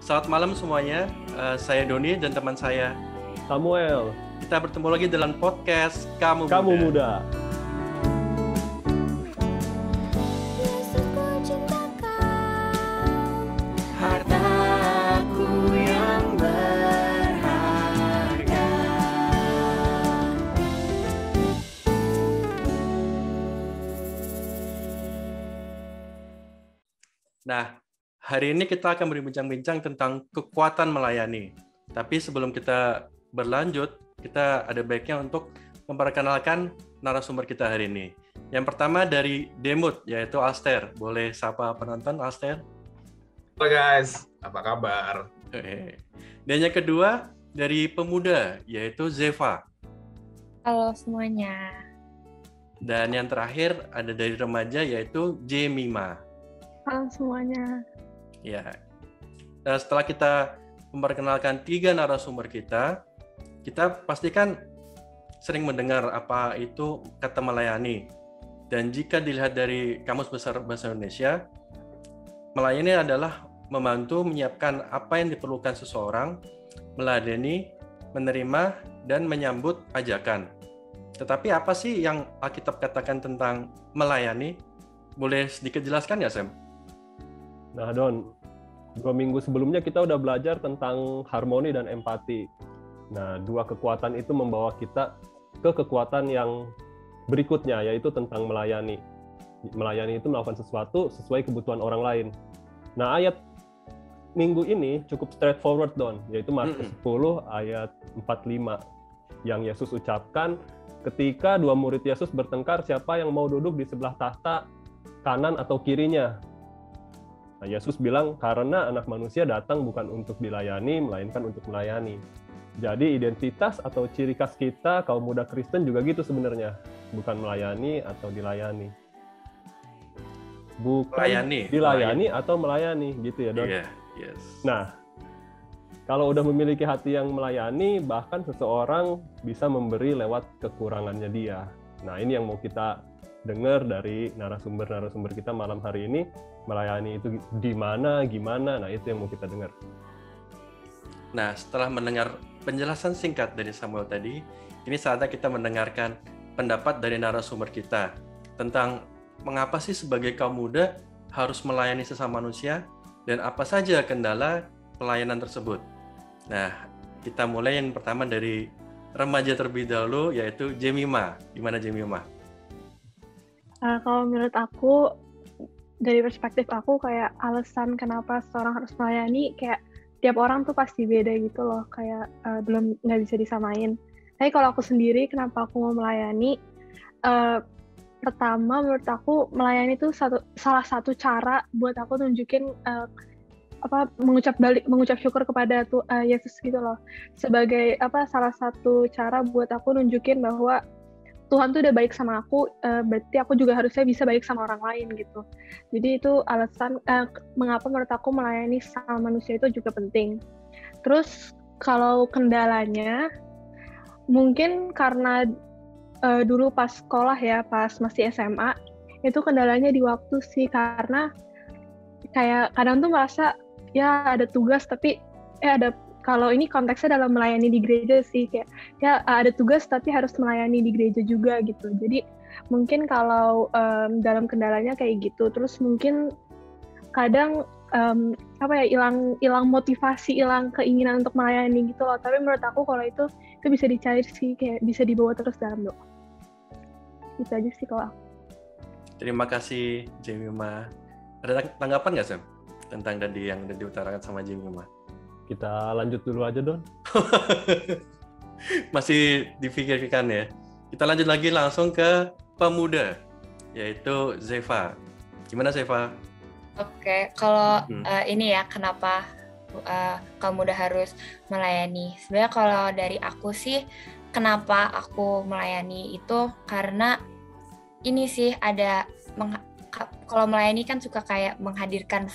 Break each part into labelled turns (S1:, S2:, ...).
S1: Selamat malam semuanya, saya Doni dan teman saya
S2: Samuel.
S1: Kita bertemu lagi dalam podcast Kamu
S2: Muda.
S1: Hartaku yang berharga. Nah, hari ini kita akan berbincang-bincang tentang kekuatan melayani. Tapi sebelum kita berlanjut, kita ada baiknya untuk memperkenalkan narasumber kita hari ini. Yang pertama dari Demut, yaitu Aster. Boleh sapa penonton, Aster?
S3: Halo guys, apa kabar?
S1: Dan yang kedua dari Pemuda, yaitu Zeva.
S4: Halo semuanya.
S1: Dan yang terakhir ada dari Remaja, yaitu Jemima.
S5: Halo semuanya.
S1: Ya. Dan setelah kita memperkenalkan 3 narasumber kita pastikan sering mendengar apa itu kata melayani. Dan jika dilihat dari Kamus Besar Bahasa Indonesia, melayani adalah membantu menyiapkan apa yang diperlukan seseorang, meladeni, menerima, dan menyambut ajakan. Tetapi apa sih yang Alkitab katakan tentang melayani? Boleh sedikit jelaskan ya, Sam?
S2: Nah, Don, 2 minggu sebelumnya kita udah belajar tentang harmoni dan empati. Nah, 2 kekuatan itu membawa kita ke kekuatan yang berikutnya, yaitu tentang melayani. Melayani itu melakukan sesuatu sesuai kebutuhan orang lain. Nah, ayat minggu ini cukup straightforward, Don, yaitu Markus 10 ayat 45, yang Yesus ucapkan ketika 2 murid Yesus bertengkar siapa yang mau duduk di sebelah tahta kanan atau kirinya. Nah, Yesus bilang, karena anak manusia datang bukan untuk dilayani, melainkan untuk melayani. Jadi identitas atau ciri khas kita, kaum muda Kristen juga gitu sebenarnya. Bukan melayani atau dilayani. Bukan dilayani atau melayani, gitu ya, Don?
S1: Iya, yes.
S2: Nah, kalau udah memiliki hati yang melayani, bahkan seseorang bisa memberi lewat kekurangannya dia. Nah, ini yang mau kita dengar dari narasumber-narasumber kita malam hari ini. Melayani itu di mana, gimana, nah itu yang mau kita dengar.
S1: Nah, setelah mendengar penjelasan singkat dari Samuel tadi, ini saatnya kita mendengarkan pendapat dari narasumber kita tentang mengapa sih sebagai kaum muda harus melayani sesama manusia dan apa saja kendala pelayanan tersebut. Nah, kita mulai yang pertama dari remaja terlebih dahulu, yaitu Jemima. Gimana Jemima?
S5: Kalau menurut aku, dari perspektif aku, kayak alasan kenapa seorang harus melayani, kayak tiap orang tuh pasti beda gitu loh, kayak nggak bisa disamain. Tapi kalau aku sendiri, kenapa aku mau melayani? Pertama, menurut aku melayani itu salah satu cara buat aku nunjukin mengucap syukur kepada Yesus gitu loh. Sebagai salah satu cara buat aku nunjukin bahwa Tuhan tuh udah baik sama aku, berarti aku juga harusnya bisa baik sama orang lain gitu. Jadi itu alasan mengapa menurut aku melayani sama manusia itu juga penting. Terus kalau kendalanya, mungkin karena dulu pas sekolah ya, pas masih SMA, itu kendalanya di waktu sih, karena kayak kadang tuh merasa ya ada tugas tapi kalau ini konteksnya dalam melayani di gereja sih, kayak ya ada tugas tapi harus melayani di gereja juga gitu. Jadi mungkin kalau dalam kendalanya kayak gitu. Terus mungkin kadang hilang motivasi, hilang keinginan untuk melayani gitu loh. Tapi menurut aku kalau itu bisa dicari sih, kayak bisa dibawa terus dalam doa. Itu aja sih kalau aku.
S1: Terima kasih Jemima. Ada tanggapan nggak, Sam? Tentang tadi yang udah diutarakan sama Jemima?
S2: Kita lanjut dulu aja, Don.
S1: Masih dipikirkan ya. Kita lanjut lagi langsung ke Pemuda, yaitu Zeva. Gimana Zeva?
S4: Oke, kalau ini ya, kenapa kaum muda harus melayani? Sebenarnya kalau dari aku sih, kenapa aku melayani itu karena ini sih ada kalau melayani kan suka kayak menghadirkan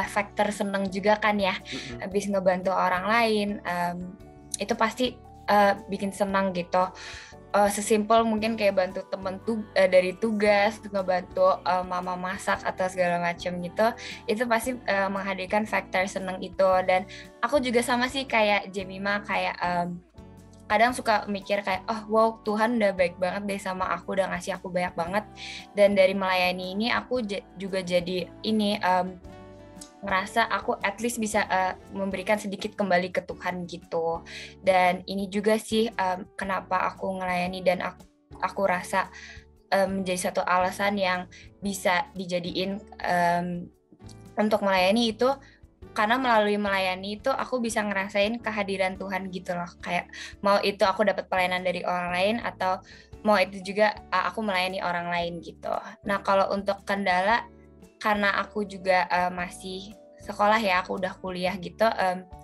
S4: faktor seneng juga kan ya, habis ngebantu orang lain, itu pasti bikin senang gitu. sesimpel mungkin kayak bantu temen dari tugas, ngebantu mama masak atau segala macam gitu, itu pasti menghadirkan faktor seneng itu. Dan aku juga sama sih kayak Jemima, kayak kadang suka mikir kayak, oh wow, Tuhan udah baik banget deh sama aku, udah ngasih aku banyak banget. Dan dari melayani ini aku juga jadi ini ngerasa aku at least bisa memberikan sedikit kembali ke Tuhan gitu. Dan ini juga sih kenapa aku ngelayani, dan aku rasa menjadi satu alasan yang bisa dijadiin untuk melayani itu, karena melalui melayani itu aku bisa ngerasain kehadiran Tuhan gitu loh. Kayak mau itu aku dapat pelayanan dari orang lain, atau mau itu juga aku melayani orang lain gitu. Nah kalau untuk kendala, karena aku juga masih sekolah ya, aku udah kuliah gitu,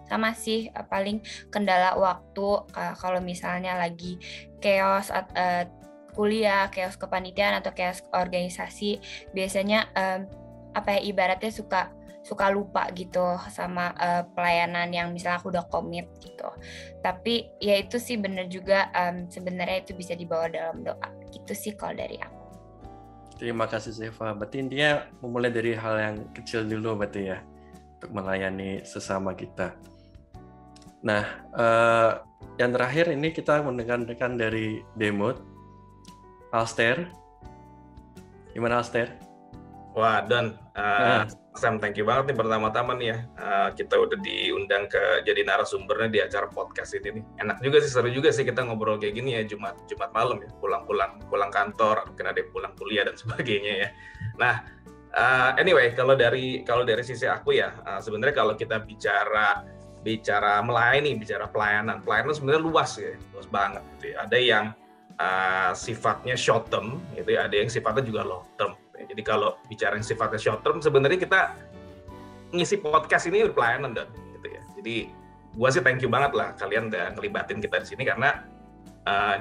S4: sama sih paling kendala waktu. Kalau misalnya lagi chaos kuliah, chaos kepanitiaan atau chaos organisasi, biasanya ibaratnya suka lupa gitu sama pelayanan yang misalnya aku udah komit gitu. Tapi ya itu sih bener juga, sebenarnya itu bisa dibawa dalam doa gitu sih kalau dari aku.
S1: Terima kasih Zeva. Berarti intinya memulai dari hal yang kecil dulu berarti ya, untuk melayani sesama kita. Nah, yang terakhir ini kita mendengarkan dari Demut. Alster. Gimana Alster?
S3: Wah, Don, Sam, thank you banget nih pertama-tama nih ya. Kita udah diundang jadi narasumbernya di acara podcast ini nih. Enak juga sih, seru juga sih kita ngobrol kayak gini ya Jumat malam ya, pulang kantor, mungkin ada yang pulang kuliah dan sebagainya ya. Nah, anyway, kalau dari sisi aku ya, sebenarnya kalau kita bicara melayani, bicara pelayanan sebenarnya luas banget gitu ya. Ada yang sifatnya short term gitu ya, ada yang sifatnya juga long term. Jadi kalau bicara yang sifatnya short term, sebenarnya kita ngisi podcast ini pelayanan dan gitu ya. Jadi gua sih thank you banget lah kalian udah ngelibatin kita di sini, karena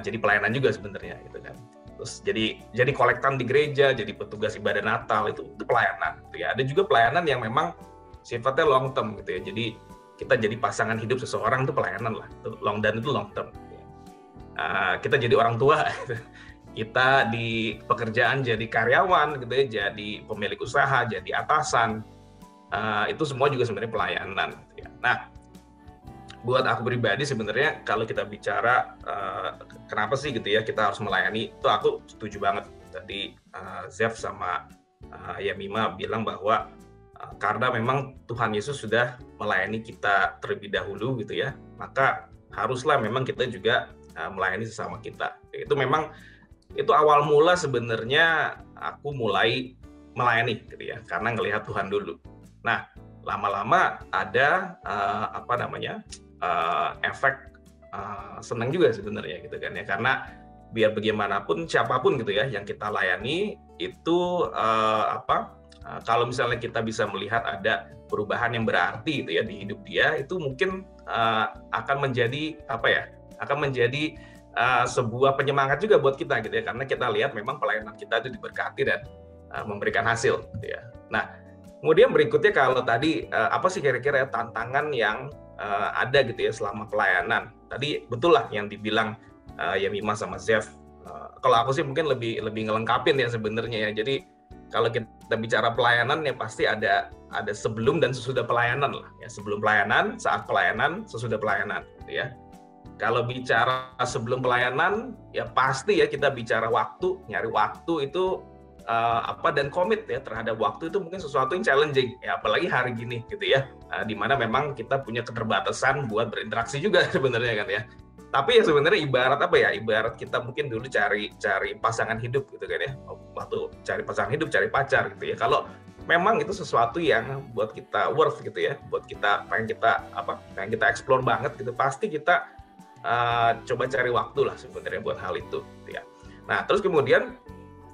S3: jadi pelayanan juga sebenarnya gitu kan. Terus jadi kolektan di gereja, jadi petugas ibadah Natal itu pelayanan gitu ya. Ada juga pelayanan yang memang sifatnya long term gitu ya. Jadi kita jadi pasangan hidup seseorang itu pelayanan lah. Itu long term. Gitu ya. Kita jadi orang tua. Kita di pekerjaan jadi karyawan gitu ya, jadi pemilik usaha, jadi atasan, itu semua juga sebenarnya pelayanan gitu ya. Nah, buat aku pribadi sebenarnya kalau kita bicara kenapa sih gitu ya kita harus melayani, itu aku setuju banget. Tadi Zev sama Yamima bilang bahwa karena memang Tuhan Yesus sudah melayani kita terlebih dahulu gitu ya, maka haruslah memang kita juga melayani sesama kita. Itu awal mula sebenarnya aku mulai melayani gitu ya, karena ngelihat Tuhan dulu. Nah, lama-lama ada efek senang juga sebenarnya gitu kan ya, karena biar bagaimanapun siapapun gitu ya yang kita layani itu kalau misalnya kita bisa melihat ada perubahan yang berarti gitu ya di hidup dia, itu mungkin akan menjadi sebuah penyemangat juga buat kita gitu ya, karena kita lihat memang pelayanan kita itu diberkati dan memberikan hasil gitu ya. Nah, kemudian berikutnya kalau tadi apa sih kira-kira tantangan yang ada gitu ya selama pelayanan? Tadi betul lah yang dibilang Yamima sama Zev. Kalau aku sih mungkin lebih ngelengkapin ya sebenarnya ya. Jadi kalau kita bicara pelayanan ya pasti ada sebelum dan sesudah pelayanan lah ya. Sebelum pelayanan, saat pelayanan, sesudah pelayanan gitu ya. Kalau bicara sebelum pelayanan, ya pasti ya kita bicara waktu, nyari waktu itu dan komit ya terhadap waktu itu mungkin sesuatu yang challenging ya, apalagi hari gini gitu ya, di mana memang kita punya keterbatasan buat berinteraksi juga sebenarnya kan ya. Tapi ya sebenarnya ibarat kita mungkin dulu cari pasangan hidup gitu kan ya, waktu cari pasangan hidup, cari pacar gitu ya. Kalau memang itu sesuatu yang buat kita worth gitu ya, buat kita pengen kita explore banget gitu, pasti kita coba cari waktu lah sebenarnya buat hal itu gitu ya. Nah, terus kemudian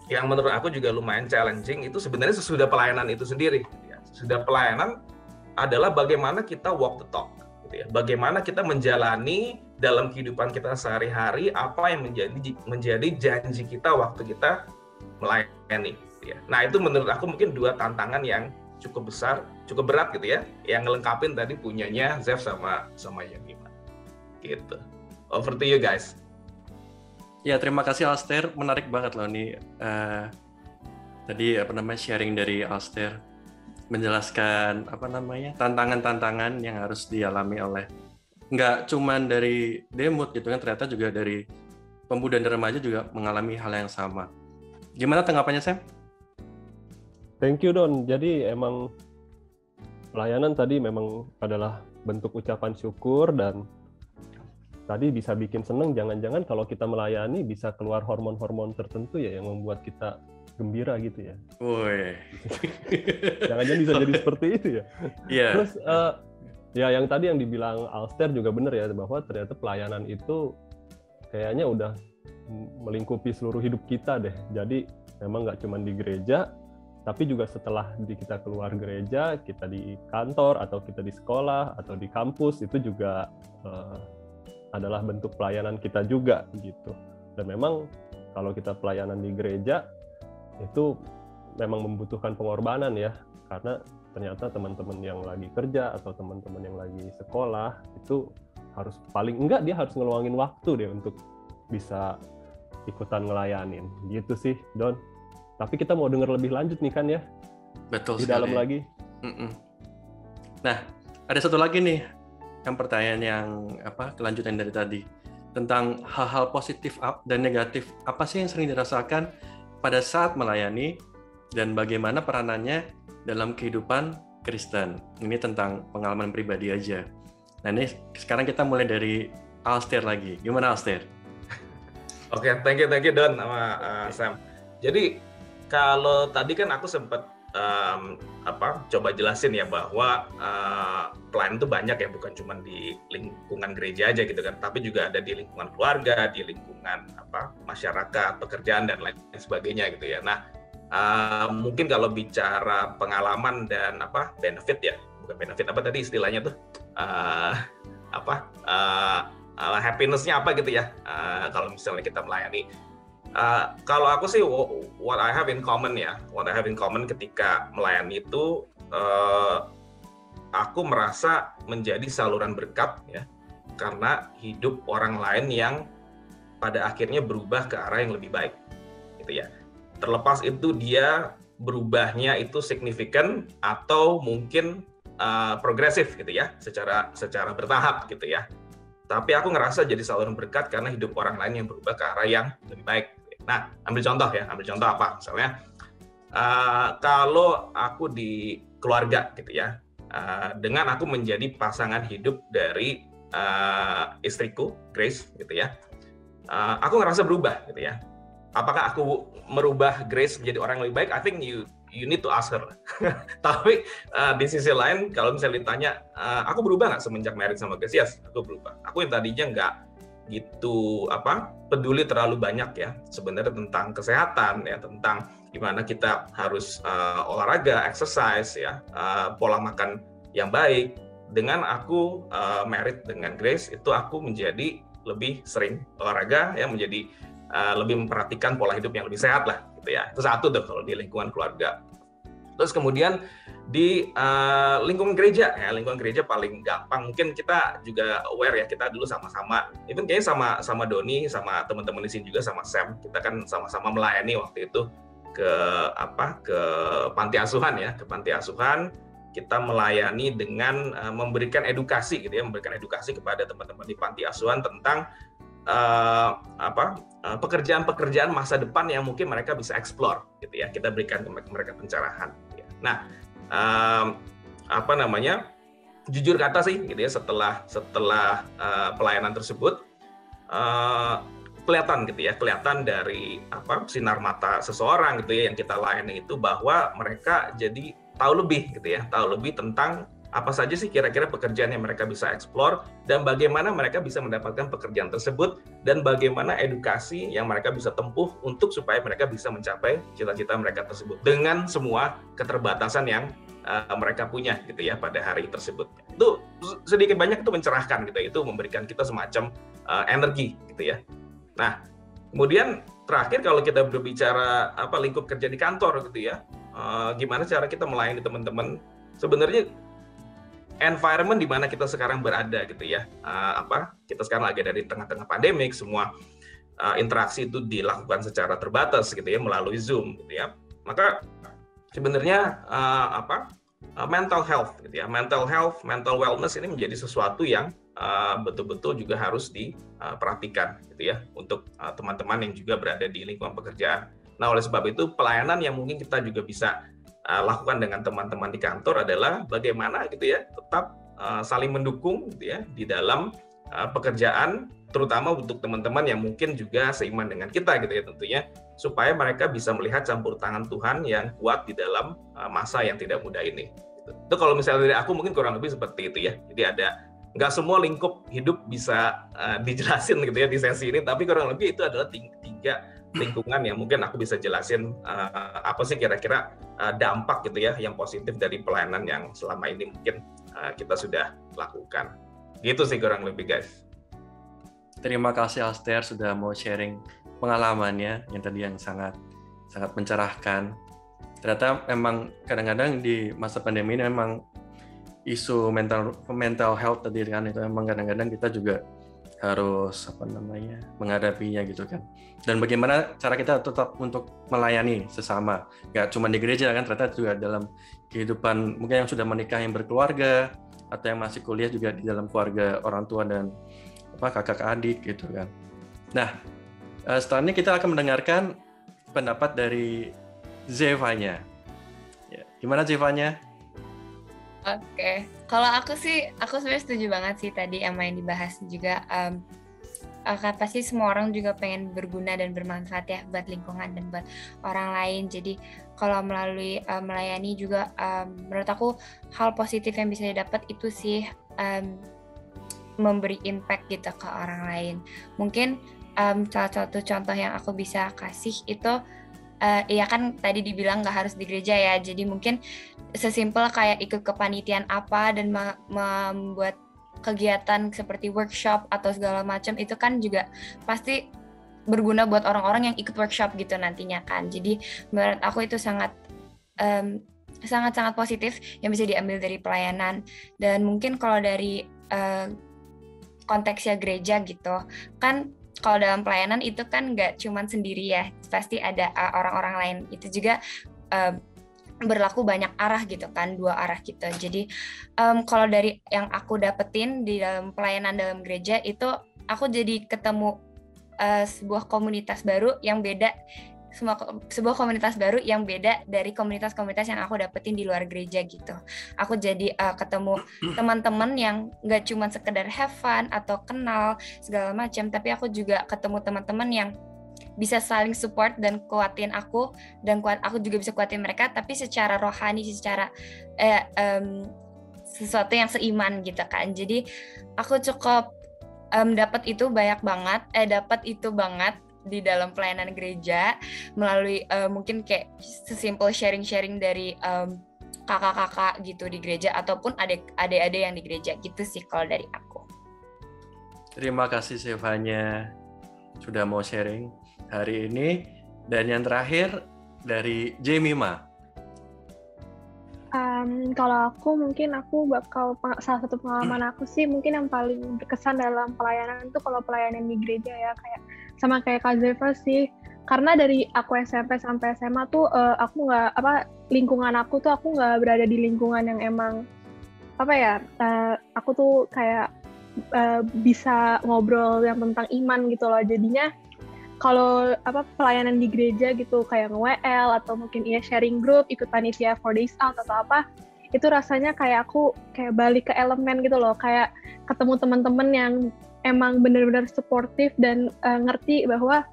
S3: yang menurut aku juga lumayan challenging itu sebenarnya sesudah pelayanan itu sendiri gitu ya. Sesudah pelayanan adalah bagaimana kita walk the talk gitu ya. Bagaimana kita menjalani dalam kehidupan kita sehari-hari apa yang menjadi janji kita waktu kita melayani gitu ya. Nah, itu menurut aku mungkin dua tantangan yang cukup besar, cukup berat gitu ya, yang ngelengkapin tadi punyanya Zev sama Yamima gitu. Over to you guys.
S1: Ya, terima kasih Alster, menarik banget loh nih. Tadi sharing dari Alster menjelaskan tantangan-tantangan yang harus dialami oleh nggak cuman dari Demut gitu kan, ternyata juga dari pemuda dan remaja juga mengalami hal yang sama. Gimana tanggapannya, Sam?
S2: Thank you, Don. Jadi emang pelayanan tadi memang adalah bentuk ucapan syukur, dan tadi bisa bikin seneng. Jangan-jangan kalau kita melayani bisa keluar hormon-hormon tertentu ya yang membuat kita gembira gitu ya.
S1: Woi.
S2: Jangan-jangan bisa jadi seperti itu ya.
S1: Yeah.
S2: Terus ya yang tadi yang dibilang Alster juga benar ya, bahwa ternyata pelayanan itu kayaknya udah melingkupi seluruh hidup kita deh. Jadi memang nggak cuma di gereja, tapi juga setelah kita keluar gereja, kita di kantor atau kita di sekolah atau di kampus, itu juga adalah bentuk pelayanan kita juga gitu. Dan memang kalau kita pelayanan di gereja itu memang membutuhkan pengorbanan ya, karena ternyata teman-teman yang lagi kerja atau teman-teman yang lagi sekolah itu harus paling enggak dia harus ngeluangin waktu deh untuk bisa ikutan ngelayanin gitu sih, Don. Tapi kita mau dengar lebih lanjut nih kan ya.
S1: Betul
S2: di
S1: sekali.
S2: dalam lagi.
S1: Nah, ada satu lagi nih yang pertanyaan yang kelanjutan dari tadi tentang hal-hal positif dan negatif apa sih yang sering dirasakan pada saat melayani dan bagaimana peranannya dalam kehidupan Kristen. Ini tentang pengalaman pribadi aja. Nah, ini sekarang kita mulai dari Alster lagi. Gimana Alster?
S3: Oke, thank you Don sama Sam. Jadi kalau tadi kan aku sempat coba jelasin ya bahwa pelayanan itu banyak ya, bukan cuma di lingkungan gereja aja gitu kan, tapi juga ada di lingkungan keluarga, di lingkungan masyarakat, pekerjaan dan lain sebagainya gitu ya. Nah, mungkin kalau bicara pengalaman dan benefit ya, bukan benefit tadi istilahnya tuh happiness-nya apa gitu ya, kalau misalnya kita melayani. Kalau aku sih what I have in common ketika melayani itu, aku merasa menjadi saluran berkat ya, karena hidup orang lain yang pada akhirnya berubah ke arah yang lebih baik gitu ya. Terlepas itu dia berubahnya itu signifikan atau mungkin progresif gitu ya, secara bertahap gitu ya. Tapi aku ngerasa jadi saluran berkat karena hidup orang lain yang berubah ke arah yang lebih baik. Nah, ambil contoh apa? Misalnya, kalau aku di keluarga gitu ya, dengan aku menjadi pasangan hidup dari istriku, Grace gitu ya, aku ngerasa berubah gitu ya. Apakah aku merubah Grace menjadi orang yang lebih baik? I think you need to ask her. Tapi di sisi lain, kalau misalnya ditanya, aku berubah nggak semenjak married sama Grace? Yes, aku berubah. Aku yang tadinya nggak gitu peduli terlalu banyak ya sebenarnya tentang kesehatan ya, tentang gimana kita harus olahraga, exercise ya, pola makan yang baik. Dengan aku married dengan Grace, itu aku menjadi lebih sering olahraga ya, menjadi lebih memperhatikan pola hidup yang lebih sehat lah gitu ya. Itu satu tuh kalau di lingkungan keluarga. Terus kemudian di lingkungan gereja ya, lingkungan gereja paling gampang, mungkin kita juga aware ya, kita dulu sama-sama, even kayaknya sama Doni, sama teman-teman di sini juga, sama Sam, kita kan sama-sama melayani waktu itu ke panti asuhan ya, ke panti asuhan. Kita melayani dengan memberikan edukasi gitu ya, memberikan edukasi kepada teman-teman di panti asuhan tentang pekerjaan-pekerjaan masa depan yang mungkin mereka bisa explore gitu ya. Kita berikan mereka pencerahan ya. Nah, jujur kata sih gitu ya, setelah pelayanan tersebut kelihatan dari sinar mata seseorang gitu ya yang kita layani itu, bahwa mereka jadi tahu lebih tentang apa saja sih kira-kira pekerjaan yang mereka bisa explore, dan bagaimana mereka bisa mendapatkan pekerjaan tersebut, dan bagaimana edukasi yang mereka bisa tempuh untuk supaya mereka bisa mencapai cita-cita mereka tersebut dengan semua keterbatasan yang mereka punya gitu ya pada hari tersebut. Itu sedikit banyak itu mencerahkan gitu ya, itu memberikan kita semacam energi gitu ya. Nah, kemudian terakhir kalau kita berbicara lingkup kerja di kantor gitu ya, gimana cara kita melayani teman-teman, sebenarnya environment di mana kita sekarang berada gitu ya, kita sekarang lagi ada di tengah-tengah pandemik, semua interaksi itu dilakukan secara terbatas gitu ya, melalui Zoom gitu ya. Maka sebenarnya mental health gitu ya, mental wellness ini menjadi sesuatu yang betul-betul juga harus diperhatikan gitu ya untuk teman-teman yang juga berada di lingkungan pekerjaan. Nah, oleh sebab itu pelayanan yang mungkin kita juga bisa lakukan dengan teman-teman di kantor adalah bagaimana gitu ya tetap saling mendukung gitu ya di dalam pekerjaan, terutama untuk teman-teman yang mungkin juga seiman dengan kita gitu ya tentunya, supaya mereka bisa melihat campur tangan Tuhan yang kuat di dalam masa yang tidak mudah ini. Itu kalau misalnya dari aku mungkin kurang lebih seperti itu ya. Jadi nggak semua lingkup hidup bisa dijelasin gitu ya di sesi ini, tapi kurang lebih itu adalah 3 lingkungan yang mungkin aku bisa jelasin apa sih kira-kira dampak gitu ya yang positif dari pelayanan yang selama ini mungkin kita sudah lakukan. Gitu sih kurang lebih guys.
S1: Terima kasih Aster sudah mau sharing pengalamannya yang sangat mencerahkan. Ternyata memang kadang-kadang di masa pandemi ini memang isu mental health tadi kan itu memang kadang-kadang kita juga harus menghadapinya gitu kan. Dan bagaimana cara kita tetap untuk melayani sesama, nggak cuma di gereja kan, ternyata juga dalam kehidupan mungkin yang sudah menikah, yang berkeluarga, atau yang masih kuliah juga di dalam keluarga orang tua dan kakak adik gitu kan. Nah, setelah ini kita akan mendengarkan pendapat dari Zevanya. Ya, gimana Zevanya?
S4: Oke, kalau aku sebenarnya setuju banget sih tadi sama yang dibahas juga. Pasti semua orang juga pengen berguna dan bermanfaat ya buat lingkungan dan buat orang lain. Jadi kalau melalui melayani juga menurut aku hal positif yang bisa didapat itu sih memberi impact gitu ke orang lain. Mungkin salah satu contoh yang aku bisa kasih itu ya kan tadi dibilang nggak harus di gereja ya, jadi mungkin sesimpel kayak ikut kepanitiaan apa dan membuat kegiatan seperti workshop atau segala macam itu kan juga pasti berguna buat orang-orang yang ikut workshop gitu nantinya kan. Jadi menurut aku itu sangat positif yang bisa diambil dari pelayanan. Dan mungkin kalau dari konteksnya gereja gitu kan, kalau dalam pelayanan itu kan nggak cuma sendiri ya, pasti ada orang-orang lain. Itu juga berlaku banyak arah gitu kan, 2 arah gitu. Jadi kalau dari yang aku dapetin di dalam pelayanan dalam gereja itu, aku jadi ketemu sebuah komunitas baru yang beda, sebuah komunitas baru yang beda dari komunitas-komunitas yang aku dapetin di luar gereja gitu. Aku jadi ketemu teman-teman yang nggak cuma sekedar have fun atau kenal segala macam, tapi aku juga ketemu teman-teman yang bisa saling support dan kuatin aku, dan aku juga bisa kuatin mereka, tapi secara rohani, secara sesuatu yang seiman gitu kan. Jadi aku cukup dapat itu banget di dalam pelayanan gereja melalui mungkin kayak sesimpel sharing-sharing dari kakak-kakak gitu di gereja ataupun adik-adik yang di gereja gitu sih kalau dari aku.
S1: Terima kasih Zevanya sudah mau sharing hari ini. Dan yang terakhir dari Jemima.
S5: Kalau aku bakal salah satu pengalaman aku sih mungkin yang paling berkesan dalam pelayanan itu kalau pelayanan di gereja ya, kayak Kak Zeva sih, karena dari aku SMP sampai SMA tuh aku nggak lingkungan aku nggak berada di lingkungan yang emang aku tuh kayak bisa ngobrol yang tentang iman gitu loh. Jadinya kalau pelayanan di gereja gitu kayak nge-WL atau mungkin sharing group, ikut panitia 4 days out atau apa, itu rasanya kayak aku kayak balik ke elemen gitu loh, kayak ketemu teman-teman yang emang benar-benar suportif dan ngerti bahwa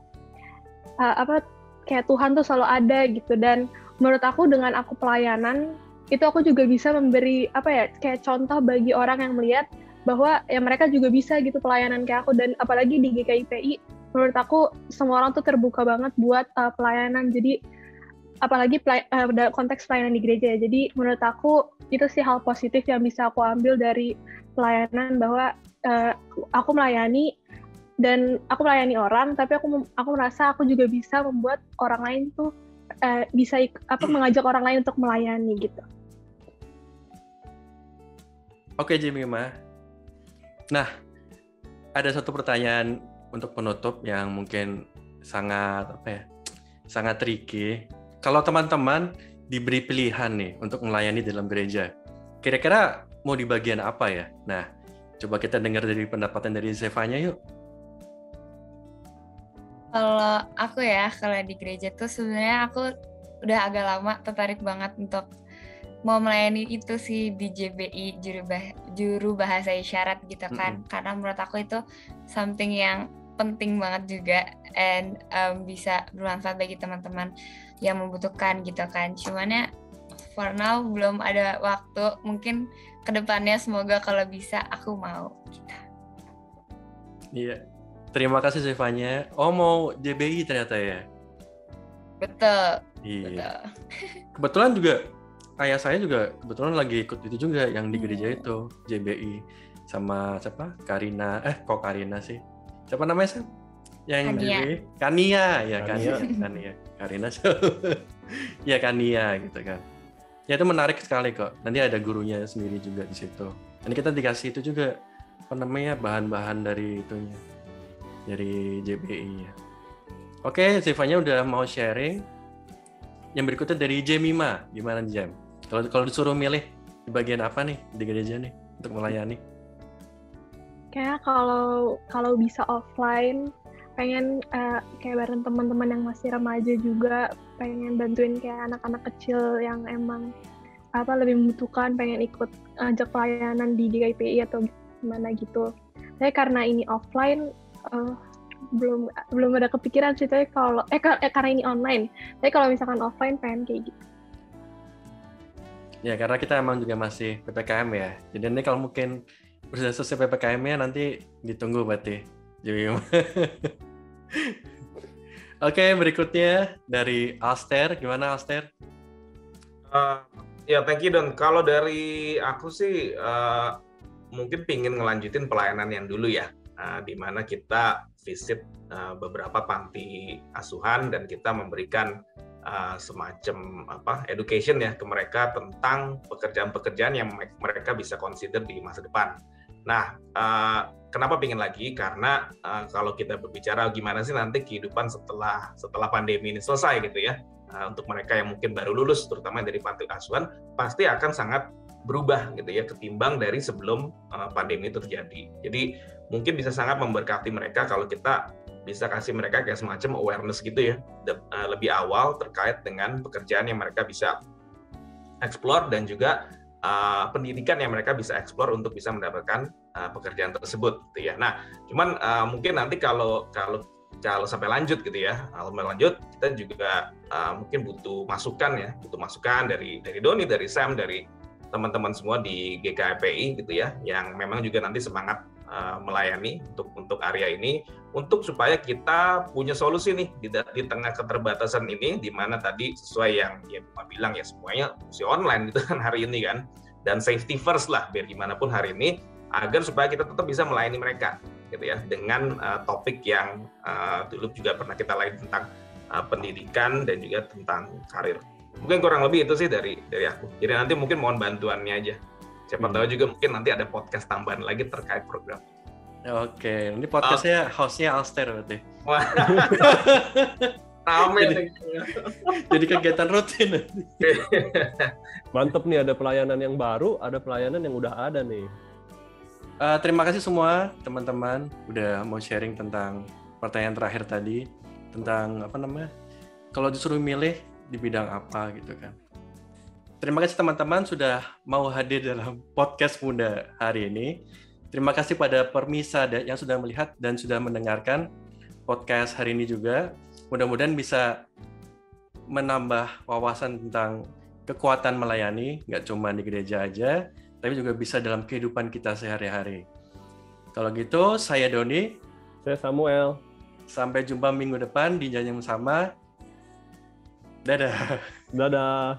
S5: kayak Tuhan tuh selalu ada gitu. Dan menurut aku dengan aku pelayanan itu aku juga bisa memberi kayak contoh bagi orang yang melihat bahwa ya mereka juga bisa gitu pelayanan kayak aku. Dan apalagi di GKIPI menurut aku semua orang tuh terbuka banget buat pelayanan. Jadi apalagi konteks pelayanan di gereja ya. Jadi menurut aku itu sih hal positif yang bisa aku ambil dari pelayanan, bahwa aku melayani dan aku melayani orang, tapi aku merasa aku juga bisa membuat orang lain tuh bisa mengajak orang lain untuk melayani gitu.
S1: Oke Jemima. Nah, ada satu pertanyaan untuk penutup yang mungkin sangat sangat tricky. Kalau teman-teman diberi pilihan nih untuk melayani dalam gereja, kira-kira mau di bagian apa ya? Nah, coba kita dengar dari pendapatan dari Zevanya yuk.
S4: Kalau aku ya, kalau di gereja tuh sebenarnya aku udah agak lama tertarik banget untuk mau melayani itu sih di JBI, juru bahasa isyarat gitu kan. Karena menurut aku itu something yang penting banget juga and bisa bermanfaat bagi teman-teman yang membutuhkan gitu kan. Cuman ya for now belum ada waktu, mungkin kedepannya semoga kalau bisa aku mau gitu.
S1: Iya, terima kasih Zevanya. Oh, mau JBI ternyata ya?
S4: Betul.
S1: Iya.
S4: Betul.
S1: Kebetulan juga ayah saya juga kebetulan lagi ikut itu juga yang di gereja itu, JBI sama siapa? Karina. Kok Karina sih? Siapa namanya sih? Yang JBI? Kania ya, Kania. Karina. Ya Kania gitu kan. Ya itu menarik sekali kok. Nanti ada gurunya sendiri juga di situ. Dan kita dikasih itu juga apa namanya bahan-bahan dari itunya. Dari JBI ya. Oke, Zevanya udah mau sharing. Yang berikutnya dari Jemima, gimana Jem? Kalau disuruh milih di bagian apa nih di gereja nih untuk melayani?
S5: Kayak kalau bisa offline, pengen kayak bareng teman-teman yang masih remaja juga, pengen bantuin kayak anak-anak kecil yang emang lebih membutuhkan, pengen ikut ajak pelayanan di GKIPI atau gimana gitu. Tapi karena ini offline, belum ada kepikiran sih. Tapi kalau karena ini online, tapi kalau misalkan offline pengen kayak gitu.
S1: Ya karena kita emang juga masih PPKM ya. Jadi ini kalau mungkin sudah selesai PPKM-nya nanti ditunggu berarti. Oke, berikutnya dari Alster. Gimana Alster?
S3: Ya, thank you Don. Kalau dari aku sih mungkin pingin ngelanjutin pelayanan yang dulu ya. Di mana kita visit beberapa panti asuhan dan kita memberikan semacam education ya ke mereka tentang pekerjaan-pekerjaan yang mereka bisa consider di masa depan. Nah, kenapa pingin lagi? Karena kalau kita berbicara gimana sih nanti kehidupan setelah pandemi ini selesai gitu ya, untuk mereka yang mungkin baru lulus, terutama dari panti asuhan, pasti akan sangat berubah gitu ya ketimbang dari sebelum pandemi itu terjadi. Jadi mungkin bisa sangat memberkati mereka kalau kita bisa kasih mereka kayak semacam awareness gitu ya, lebih awal terkait dengan pekerjaan yang mereka bisa explore dan juga pendidikan yang mereka bisa explore untuk bisa mendapatkan pekerjaan tersebut gitu ya. Nah, cuman mungkin nanti kalau sampai lanjut gitu ya, kita juga mungkin butuh masukan dari Doni, dari Sam, dari teman-teman semua di GKIPI gitu ya, yang memang juga nanti semangat melayani untuk area ini, untuk supaya kita punya solusi nih di tengah keterbatasan ini, di mana tadi sesuai yang ya Bima bilang ya semuanya mesti online gitu kan hari ini kan, dan safety first lah biar gimana pun hari ini, agar supaya kita tetap bisa melayani mereka gitu ya, dengan topik yang dulu juga pernah kita layani tentang pendidikan dan juga tentang karir. Mungkin kurang lebih itu sih dari aku. Jadi nanti mungkin mohon bantuannya aja. Siapa tahu juga mungkin nanti ada podcast tambahan lagi terkait program.
S1: Oke, ini podcastnya hostnya Alster berarti.
S3: Wah, rame.
S1: Jadi kegiatan rutin.
S2: Mantep nih, ada pelayanan yang baru, ada pelayanan yang udah ada nih.
S1: Terima kasih semua teman-teman udah mau sharing tentang pertanyaan terakhir tadi, tentang kalau disuruh milih di bidang apa gitu kan. Terima kasih teman-teman sudah mau hadir dalam podcast Muda hari ini. Terima kasih pada Permisa yang sudah melihat dan sudah mendengarkan podcast hari ini juga. Mudah-mudahan bisa menambah wawasan tentang kekuatan melayani, nggak cuma di gereja aja, tapi juga bisa dalam kehidupan kita sehari-hari. Kalau gitu, saya Doni.
S2: Saya Samuel.
S1: Sampai jumpa minggu depan di jam yang sama. Dadah.
S2: Dadah.